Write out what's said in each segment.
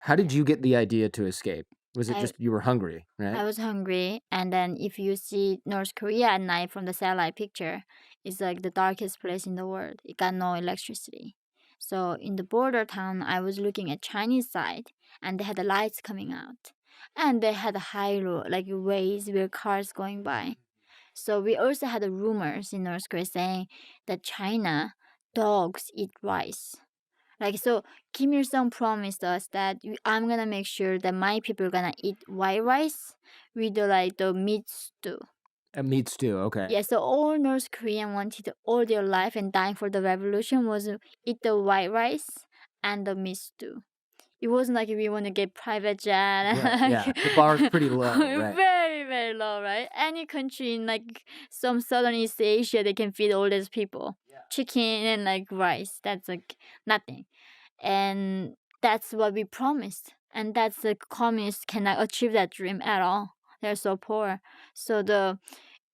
How did you get the idea to escape? Was it I just you were hungry, right? I was hungry, and then if you see North Korea at night from the satellite picture, it's like the darkest place in the world. It got no electricity. So in the border town, I was looking at Chinese side, and they had the lights coming out, and they had a high road, like ways where cars going by. So we also had rumors in North Korea saying that China dogs eat rice. Like so, Kim Il Sung promised us that I'm gonna make sure that my people are gonna eat white rice with the meat stew. A meat stew, okay. Yeah, so all North Korean wanted all their life and dying for the revolution was eat the white rice and the meat stew. It wasn't like we want to get private jet, Right, yeah. like The bar's pretty low, right? very very low, right? Any country in like some southern East Asia, they can feed all these people chicken and like rice. That's like nothing, and that's what we promised. And that's the communists cannot achieve that dream at all. They're so poor. So the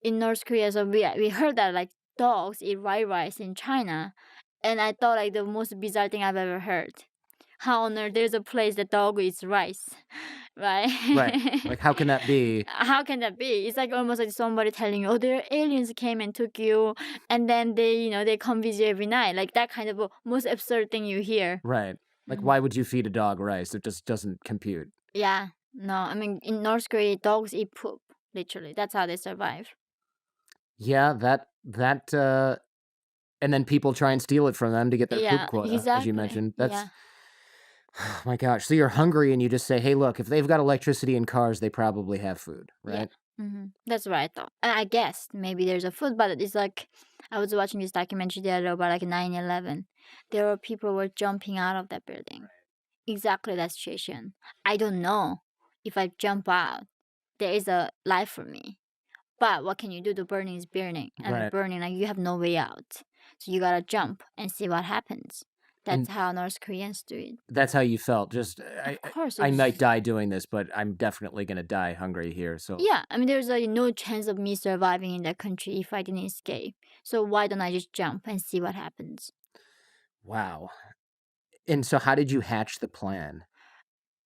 in North Korea, so we heard that like dogs eat white rice in China, and I thought like the most bizarre thing I've ever heard. How on earth there's a place that dog eats rice, right? Right. Like, how can that be? How can that be? It's like almost like somebody telling you, "Oh, there aliens came and took you, and then they come visit you every night." Like that kind of a most absurd thing you hear. Right. Like, Mhm. why would you feed a dog rice? It just doesn't compute. Yeah, no, I mean in North Korea, dogs eat poop. Literally, that's how they survive. Yeah, and then people try and steal it from them to get their poop Yeah, quota, as you exactly. mentioned. That's Yeah. oh my gosh. So you're hungry and you just say, "Hey, look, if they've got electricity and cars, they probably have food," Yeah. right? That's what I thought. And I guessed maybe there's a food, but it's like I was watching this documentary the other day about like 9/11. There were people were jumping out of that building. Exactly that situation. I don't know if I jump out, there is a life for me. But what can you do? The burning is burning. I mean, Right. burning, like you have no way out. So you gotta jump and see what happens. That's And how North Koreans do it. that's how you felt. Just Of course, I might it's die doing this, but I'm definitely gonna die hungry here. So yeah, I mean, there's like no chance of me surviving in that country if I didn't escape. So why don't I just jump and see what happens? wow. And so how did you hatch the plan?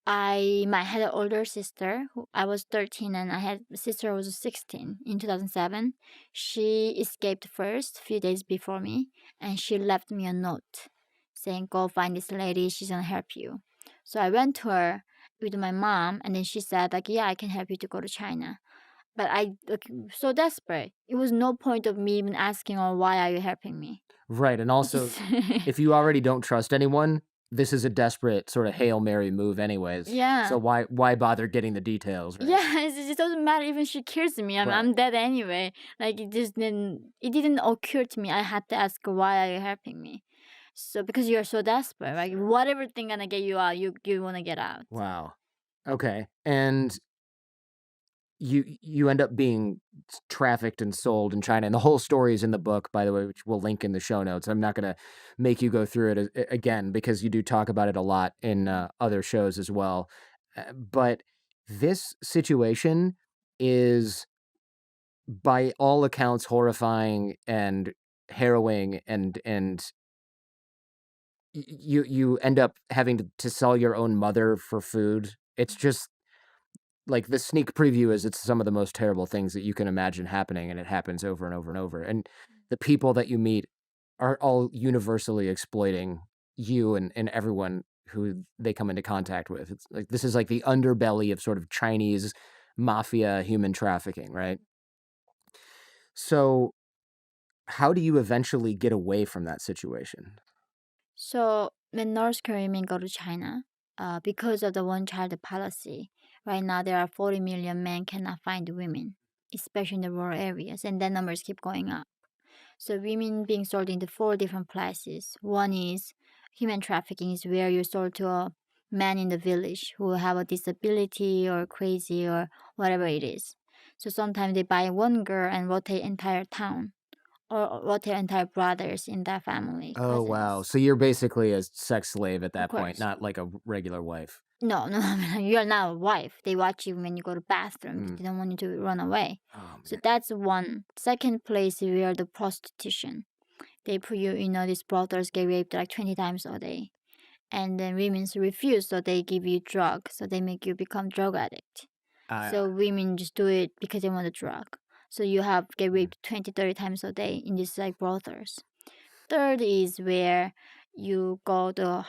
I had an older sister. Who I was 13 and I had a sister who was 16 in 2007. She escaped first, few days before me, and she left me a note saying, "Go find this lady. She's gonna help you." So I went to her with my mom, and then she said, like, "Yeah, I can help you to go to China." But I like so desperate. It was no point of me even asking her, "Why are you helping me?" Right, and also, Just if you already don't trust anyone, this is a desperate sort of Hail Mary move anyways. So yeah. why bother getting the details, right? Yeah, it doesn't matter even she kills me. Right. I'm dead anyway. Like it didn't occur to me. I had to ask her, why are you helping me? So because you're so desperate, like whatever thing gonna get you out, you wanna get out. Wow. Okay. And you end up being trafficked and sold in China, and the whole story is in the book, by the way, which we'll link in the show notes. I'm not gonna make you go through it again because you do talk about it a lot in other shows as well. But this situation is, by all accounts, horrifying and harrowing, and you end up having to sell your own mother for food. It's just like the sneak preview is it's some of the most terrible things that you can imagine happening, and it happens over and over and over. And the people that you meet are all universally exploiting you and everyone who they come into contact with. It's like this is like the underbelly of sort of Chinese mafia human trafficking, right? So how do you eventually get away from that situation? So when North Korean go to China, because of the one child policy, right now there are 40 million men cannot find women, especially in the rural areas, and that numbers keep going up. So women being sold into four different places. One is human trafficking is where you're sold to a man in the village who have a disability or crazy or whatever it is. So sometimes they buy one girl and rotate entire town or rotate entire brothers in that family, Oh, wow. cousins. So you're basically a sex slave at Of that point, course. not like a regular wife. No, no, you're not a wife. They watch you when you go to bathroom. Mm. They don't want you to run away. Oh, So man. that's one. Second place is where the prostitution. They put you, these brothels get raped like 20 times a day. and then women refuse, so they give you drug, so they make you become drug addict. Uh, So women just do it because they want a drug. So you have get Mm. raped 20, 30 times a day in these like brothels. Third is where you go to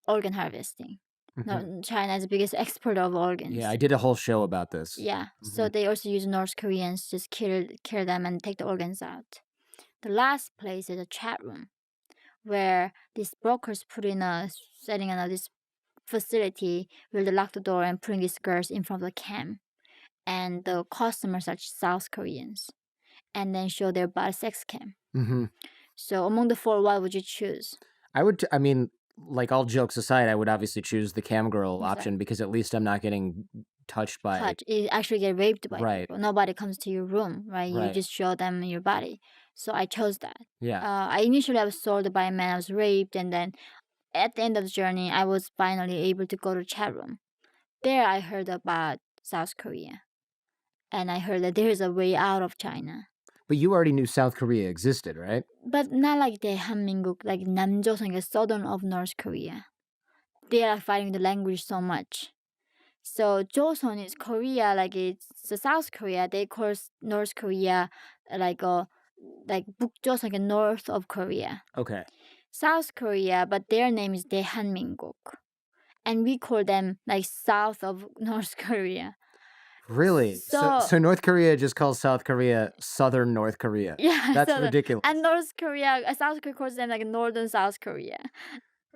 organ harvesting. mhm. No, China is the biggest exporter of organs. Yeah, I did a whole show about this. Yeah, so Mhm. they also use North Koreans, just kill them and take the organs out. The last place is a chat room, where these brokers put in a setting in this facility where they lock the door and putting these girls in front of the cam, and the customers are South Koreans, and then show their body sex cam. Mhm. So among the four, what would you choose? I mean, like, all jokes aside, I would obviously choose the cam girl Exactly. option because at least I'm not getting touched by. Touch. You actually get raped by Right, people. Nobody comes to your room, right? You right. just show them your body. So I chose that. Yeah. I initially I was sold by a man. I was raped, and then at the end of the journey, I was finally able to go to chat room. There, I heard about South Korea, and I heard that there is a way out of China, But you already knew South Korea existed, right? but not like 대한민국, like 남조선, the southern of North Korea. They are fighting the language so much. So Joseon is Korea, like it's the South Korea. They call North Korea like 북조선, like north of Korea. Okay. South Korea, but their name is 대한민국, and we call them like south of North Korea. Really? So So so North Korea just calls South Korea Southern North Korea. yeah, That's ridiculous. and North Korea, South Korea calls them like northern South Korea.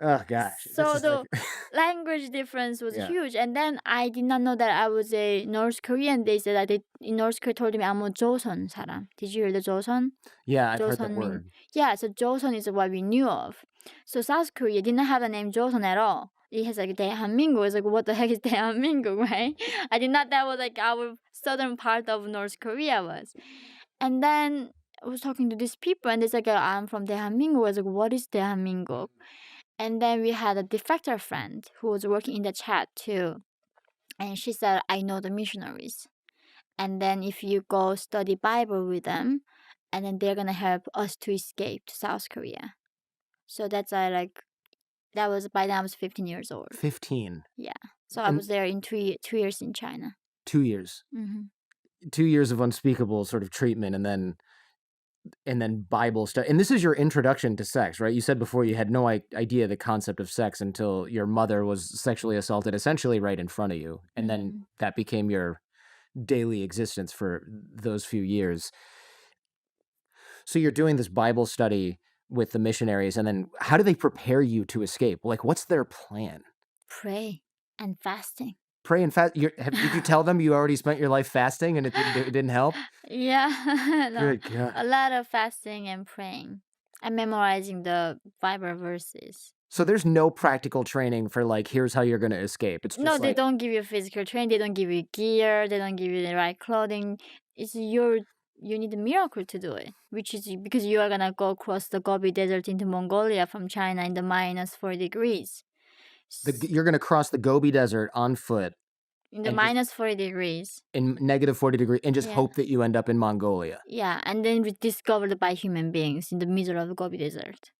Oh gosh, this So is like the language difference was yeah. huge, and then I did not know that I was a North Korean. They said that in North Korea told me I'm a 조선 사람. Did you hear the 조선? Yeah, I've heard that 조선 mean word. yeah. So 조선 is what we knew of. So South Korea didn't have the name 조선 at all. It has like 대한민국. It's like what the heck is 대한민국, right? I did not that was like our southern part of North Korea was, and then I was talking to these people, and they said, like, I'm from 대한민국. I was like, what is 대한민국? And then we had a defector friend who was working in the chat too. And she said, I know the missionaries. And then if you go study Bible with them, and then they're gonna help us to escape to South Korea. So that's that was by then I was 15 years old. 15. Yeah. So I And was there in 2 years in China. 2 years. Hmm. 2 years of unspeakable sort of treatment and then Bible study. And this is your introduction to sex, right? You said before you had no idea the concept of sex until your mother was sexually assaulted essentially right in front of you. And then that became your daily existence for those few years. So you're doing this Bible study with the missionaries, and then how do they prepare you to escape? Like, what's their plan? Pray and fasting. Pray and fast. Did you tell them you already spent your life fasting and it didn't help? Yeah. No, Good God. a lot of fasting and praying and memorizing the Bible verses. So there's no practical training for like, here's how you're going to escape. It's just No, they like, don't give you physical training. They don't give you gear. They don't give you the right clothing. It's you need a miracle to do it, which is because you are gonna go across the Gobi Desert into Mongolia from China in the -40 degrees. you're going to cross the Gobi Desert on foot In the and just -40 degrees. in negative 40 degree and just Yeah. hope that you end up in Mongolia. Yeah, and then discovered by human beings in the middle of the Gobi Desert.